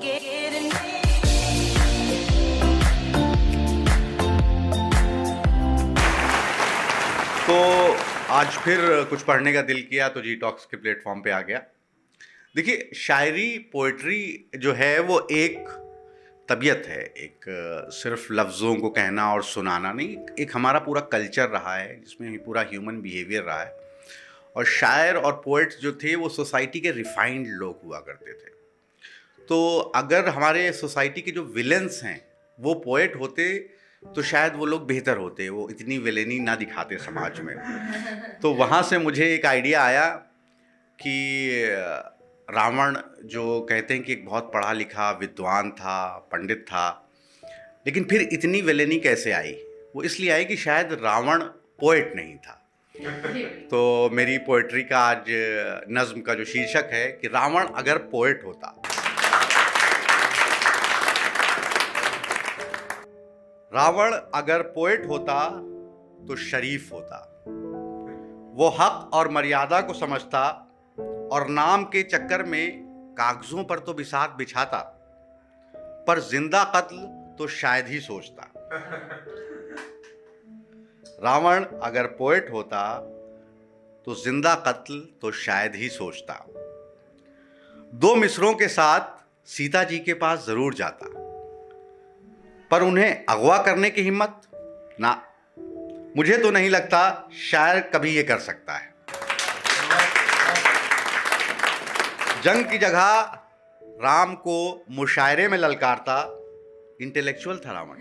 तो आज फिर कुछ पढ़ने का दिल किया तो जी टॉक्स के प्लेटफॉर्म पे आ गया। देखिए, शायरी पोइट्री जो है वो एक तबीयत है, एक सिर्फ लफ्ज़ों को कहना और सुनाना नहीं, एक हमारा पूरा कल्चर रहा है जिसमें पूरा ह्यूमन बिहेवियर रहा है। और शायर और पोइट्स जो थे वो सोसाइटी के रिफाइंड लोग हुआ करते थे। तो अगर हमारे सोसाइटी के जो विलेंस हैं वो पोएट होते तो शायद वो लोग बेहतर होते, वो इतनी विलेनी ना दिखाते समाज में। तो वहाँ से मुझे एक आइडिया आया कि रावण जो कहते हैं कि एक बहुत पढ़ा लिखा विद्वान था, पंडित था, लेकिन फिर इतनी विलेनी कैसे आई? वो इसलिए आई कि शायद रावण पोएट नहीं था। तो मेरी पोएट्री का आज नज़्म का जो शीर्षक है कि रावण अगर पोएट होता। रावण अगर पोएट होता तो शरीफ होता, वो हक और मर्यादा को समझता और नाम के चक्कर में कागजों पर तो बिसात बिछाता, पर जिंदा कत्ल तो शायद ही सोचता। रावण अगर पोएट होता तो जिंदा कत्ल तो शायद ही सोचता। 2 मिसरों के साथ सीता जी के पास जरूर जाता, पर उन्हें अगवा करने की हिम्मत ना, मुझे तो नहीं लगता शायर कभी ये कर सकता है। जंग की जगह राम को मुशायरे में ललकारता, इंटेलेक्चुअल था रावण,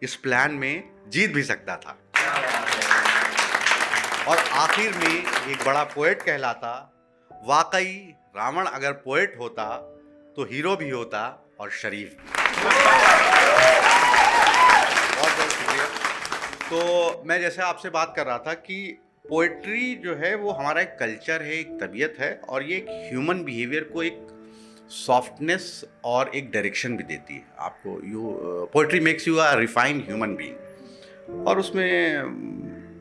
इस प्लान में जीत भी सकता था। और आखिर में एक बड़ा पोएट कहलाता। वाकई रावण अगर पोएट होता तो हीरो भी होता और शरीफ भी। बहुत बहुत शुक्रिया। तो मैं जैसे आपसे बात कर रहा था कि पोएट्री जो है वो हमारा एक कल्चर है, एक तबीयत है, और ये एक ह्यूमन बिहेवियर को एक सॉफ्टनेस और एक डायरेक्शन भी देती है आपको। Poetry makes you a refined human being, और उसमें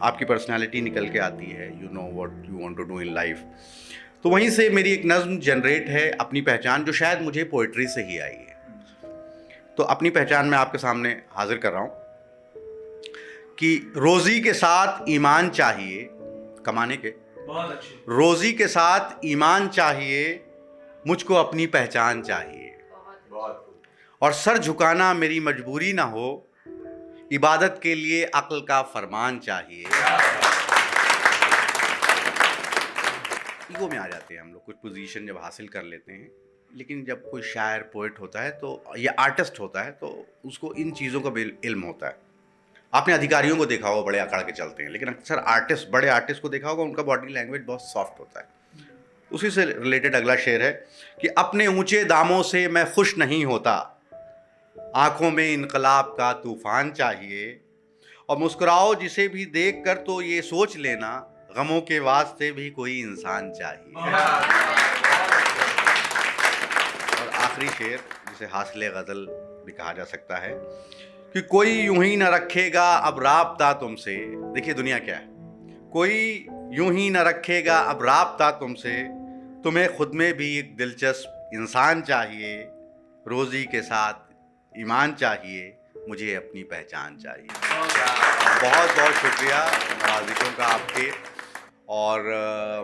आपकी पर्सनालिटी निकल के आती है, you know what you want to do in life. तो वहीं से मेरी एक नज़्म जनरेट है, अपनी पहचान, जो शायद मुझे पोएट्री से ही आई है। तो अपनी पहचान मैं आपके सामने हाजिर कर रहा हूँ कि रोज़ी के साथ ईमान चाहिए, कमाने के, बहुत अच्छी, रोज़ी के साथ ईमान चाहिए, मुझको अपनी पहचान चाहिए, बहुत और सर झुकाना मेरी मजबूरी ना हो, इबादत के लिए अक्ल का फरमान चाहिए। ईगो में आ जाते हैं हम लोग, कुछ पोजीशन जब हासिल कर लेते हैं, लेकिन जब कोई शायर पोएट होता है तो या आर्टिस्ट होता है तो उसको इन चीज़ों का इल्म होता है। आपने अधिकारियों को देखा होगा, बड़े अकड़ के चलते हैं, लेकिन अक्सर आर्टिस्ट, बड़े आर्टिस्ट को देखा होगा, उनका बॉडी लैंग्वेज बहुत सॉफ्ट होता है। उसी से रिलेटेड अगला शेर है कि अपने ऊंचे दामों से मैं खुश नहीं होता, आंखों में इनकलाब का तूफान चाहिए, और मुस्कुराओ जिसे भी देख कर तो ये सोच लेना, गमों के वास्ते भी कोई इंसान चाहिए। और आखिरी शेर, जिसे हासिले गज़ल भी कहा जा सकता है, कि कोई यूं ही न रखेगा अब राब्ता तुमसे। देखिए दुनिया क्या है, कोई यूं ही न रखेगा अब राब्ता तुमसे, तुम्हें खुद में भी एक दिलचस्प इंसान चाहिए, रोज़ी के साथ ईमान चाहिए, मुझे अपनी पहचान चाहिए। बहुत बहुत शुक्रिया नवाज़िशों का आपके। और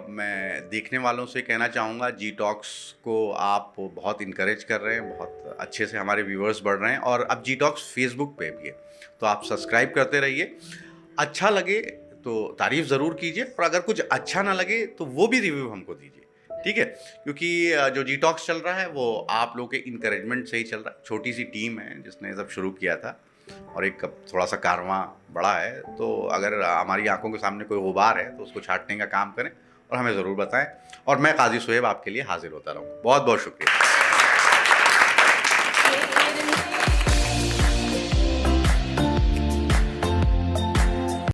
मैं देखने वालों से कहना चाहूँगा, जी टॉक्स को आप बहुत इनकरेज कर रहे हैं, बहुत अच्छे से हमारे व्यूअर्स बढ़ रहे हैं, और अब जी टॉक्स फेसबुक पे भी है, तो आप सब्सक्राइब करते रहिए। अच्छा लगे तो तारीफ़ ज़रूर कीजिए, और अगर कुछ अच्छा ना लगे तो वो भी रिव्यू हमको दीजिए, ठीक है? क्योंकि जो जी टॉक्स चल रहा है वो आप लोग के इनकरेजमेंट से ही चल रहा है। छोटी सी टीम है जिसने सब शुरू किया था, और एक थोड़ा सा कारवां बड़ा है। तो अगर हमारी आंखों के सामने कोई गुबार है तो उसको छांटने का काम करें और हमें ज़रूर बताएं, और मैं काजी सुहेब आपके लिए हाजिर होता रहूँगा। बहुत बहुत शुक्रिया।